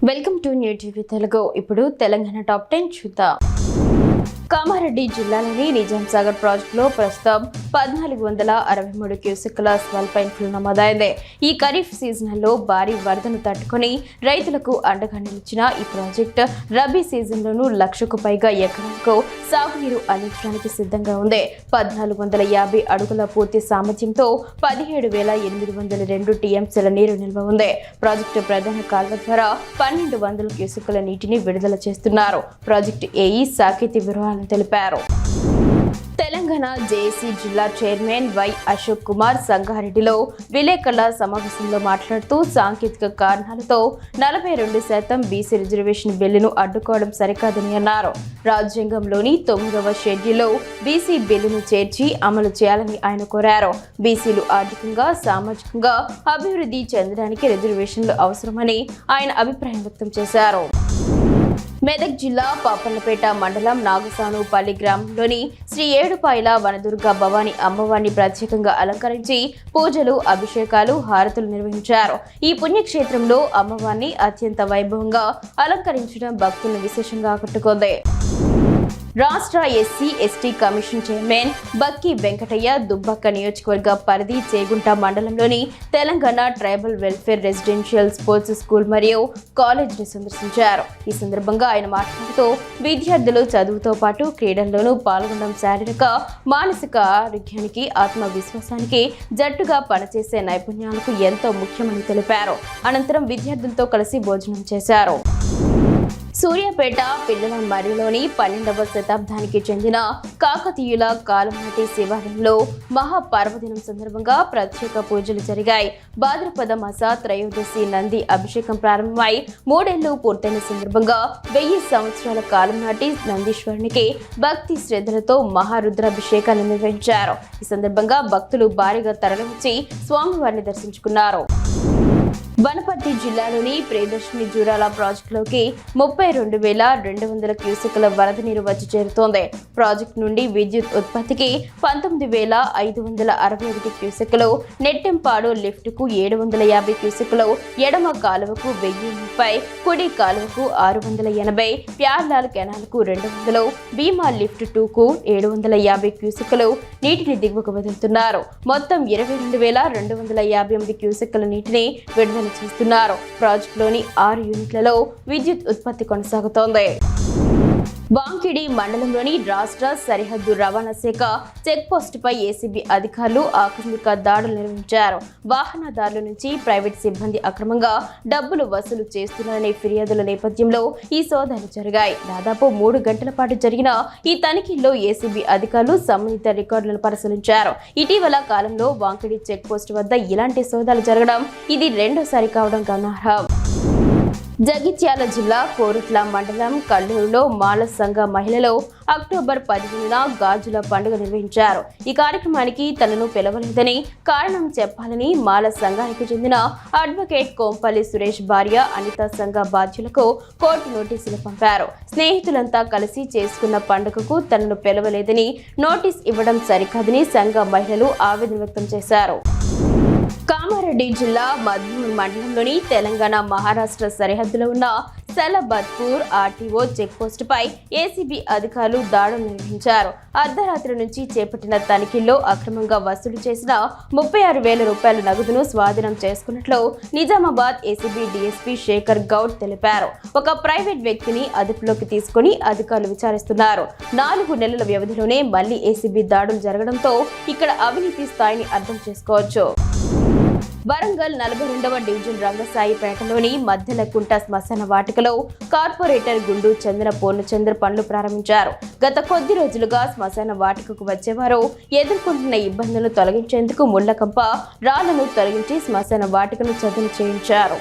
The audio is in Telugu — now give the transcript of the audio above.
Welcome to new TV Telugu. ఇప్పుడు తెలంగాణ టాప్ 10 చూద్దాం. కామారెడ్డి జిల్లాలోని నిజాం సాగర్ ప్రాజెక్టులో ప్రస్తుతం 1463 క్యూసెక్కుల స్వల్ప ఇన్ఫ్లో నమోదైంది. ఈ ఖరీఫ్ సీజన్లో భారీ వరదను తట్టుకుని రైతులకు అండగా నిలిచిన ఈ ప్రాజెక్టు రబీ సీజన్లోనూ 1,00,000కు పైగా ఎకరాలకు సాగునీరు అందించడానికి సిద్ధంగా ఉంది. 1450 అడుగుల పూర్తి సామర్థ్యంతో 17,802 టీఎంసీల నీరు నిల్వ ఉంది. ప్రాజెక్టు ప్రధాన కాల్వ ద్వారా 1,200 క్యూసెక్కుల నీటిని విడుదల చేస్తున్నారు. ప్రాజెక్టు ఏఈ సాకేతి వివరాలను తెలిపారు. తెలంగాణ జేఏసీ జిల్లా చైర్మన్ వై అశోక్ కుమార్ సంగారెడ్డిలో విలేకరుల సమావేశంలో మాట్లాడుతూ సాంకేతిక కారణాలతో 42% బీసీ రిజర్వేషన్ బిల్లును అడ్డుకోవడం సరికాదని అన్నారు. రాజ్యాంగంలోని 9వ షెడ్యూల్లో బీసీ బిల్లును చేర్చి అమలు చేయాలని ఆయన కోరారు. బీసీలు ఆర్థికంగా సామాజికంగా అభివృద్ధి చెందడానికి రిజర్వేషన్లు అవసరమని ఆయన అభిప్రాయం వ్యక్తం చేశారు. మెదక్ జిల్లా పాపన్నపేట మండలం నాగసానుపల్లి గ్రామంలోని శ్రీ ఏడుపాయల వనదుర్గ భవానీ అమ్మవారిని ప్రత్యేకంగా అలంకరించి పూజలు, అభిషేకాలు, హారతులు నిర్వహించారు. ఈ పుణ్యక్షేత్రంలో అమ్మవారిని అత్యంత వైభవంగా అలంకరించడం భక్తులను విశేషంగా ఆకట్టుకుంది. రాష్ట్ర SC ST commission chairman Bakki Venkataiah Dubbaka నియోజకవర్గ పరిధి చేగుంట మండలంలోని Telangana tribal welfare residential sports school మరియు కాలేజీని సందర్శించారు. ఈ సందర్భంగా ఆయన మాట్లాడుతూ విద్యార్థులు చదువుతో పాటు క్రీడల్లోనూ పాల్గొనడం శారీరక, మానసిక ఆరోగ్యానికి, ఆత్మవిశ్వాసానికి, జట్టుగా పనిచేసే నైపుణ్యాలకు ఎంతో ముఖ్యమని తెలిపారు. అనంతరం విద్యార్థులతో కలిసి భోజనం చేశారు. సూర్యాపేట పిల్లల మర్రిలోని 12వ శతాబ్దానికి చెందిన కాకతీయుల కాలం నాటి శివాలయంలో మహాపర్వదినం సందర్భంగా ప్రత్యేక పూజలు జరిగాయి. భాద్రపద మాస త్రయోదశి నంది అభిషేకం ప్రారంభమై 3 ఏళ్లు పూర్తయిన సందర్భంగా 1000 సంవత్సరాల కాలం నాటి నందీశ్వరునికి భక్తి శ్రద్ధలతో మహారుద్రాభిషేకాన్ని నిర్వహించారు. ఈ సందర్భంగా భక్తులు భారీగా తరలివచ్చి స్వామివారిని దర్శించుకున్నారు. వనపర్తి జిల్లాలోని ప్రియదర్శిని జూరాల ప్రాజెక్టులోకి 32,200 క్యూసెక్కుల వరద నీరు వచ్చి చేరుతోంది. ప్రాజెక్టు నుండి విద్యుత్ ఉత్పత్తికి 19,561 క్యూసెక్కులు, నెట్టెంపాడు లిఫ్టుకు 750 క్యూసెక్కులు, ఎడమ కాలువకు 1,030, కుడి కాలువకు 680, ప్యార్లాల్ కెనాల్కు 200, భీమా లిఫ్ట్ 2కు 750 క్యూసెక్కులు నీటిని దిగువకు వదులుతున్నారు. మొత్తం 22,258 క్యూసెక్కుల నీటిని విడుదల చేస్తున్నారు. ప్రాజెక్టులోని 6 యూనిట్లలో విద్యుత్ ఉత్పత్తి కొనసాగుతోంది. వాంకిడి మండలంలోని రాష్ట్ర సరిహద్దు రవాణా శాఖ చెక్పోస్టుపై ఏసీబీ అధికారులు ఆకస్మిక దాడులు నిర్వహించారు. వాహనదారుల నుంచి ప్రైవేట్ సిబ్బంది అక్రమంగా డబ్బులు వసూలు చేస్తున్నారనే ఫిర్యాదుల నేపథ్యంలో ఈ సోదాలు జరిగాయి. దాదాపు 3 గంటల పాటు జరిగిన ఈ తనిఖీల్లో ఏసీబీ అధికారులు సంబంధిత రికార్డులను పరిశీలించారు. ఇటీవల కాలంలో వాంకిడి చెక్పోస్టు వద్ద ఇలాంటి సోదాలు జరగడం ఇది రెండోసారి కావడం గమనార్హం. జగిత్యాల జిల్లా కోరుట్ల మండలం కల్లూరులో మాల సంఘ మహిళలు అక్టోబర్ 15న గాజుల పండుగ నిర్వహించారు. ఈ కార్యక్రమానికి తనను పిలవలేదని, కారణం చెప్పాలని మాల సంఘానికి చెందిన అడ్వకేట్ కోంపల్లి సురేష్ భార్య అనిత సంఘ బాధ్యులకు కోర్టు నోటీసులు పంపారు. స్నేహితులంతా కలిసి చేసుకున్న పండుగకు తనను పిలవలేదని నోటీస్ ఇవ్వడం సరికాదని సంఘ మహిళలు ఆవేదన వ్యక్తం చేశారు. కామారెడ్డి జిల్లా మద్నూర్ మండలంలోని తెలంగాణ మహారాష్ట్ర సరిహద్దులో ఉన్న సలబత్పూర్ ఆర్టీఓ చెక్పోస్టుపై ఏసీబీ అధికారులు దాడులు నిర్వహించారు. అర్ధరాత్రి నుంచి చేపట్టిన తనిఖీల్లో అక్రమంగా వసూలు చేసిన 36,000 రూపాయల నగదును స్వాధీనం చేసుకున్నట్లు నిజామాబాద్ ఏసీబీ డీఎస్పీ శేఖర్ గౌడ్ తెలిపారు. ఒక ప్రైవేట్ వ్యక్తిని అదుపులోకి తీసుకుని అధికారులు విచారిస్తున్నారు. 4 నెలల వ్యవధిలోనే మళ్లీ ఏసీబీ దాడులు జరగడంతో ఇక్కడ అవినీతి స్థాయిని అర్థం చేసుకోవచ్చు. వరంగల్ 42వ డివిజన్ రంగసాయిపేటలోని మధ్యలకుంట శ్మశాన వాటికలో కార్పొరేటర్ గుండు చంద్ర పూర్ణచంద్ర పనులు ప్రారంభించారు. గత కొద్ది రోజులుగా శ్మశాన వాటికకు వచ్చేవారు ఎదుర్కొంటున్న ఇబ్బందులను తొలగించేందుకు ముళ్లకంప రాళ్లను తొలగించి శ్మశాన వాటికను చదును చేయించారు.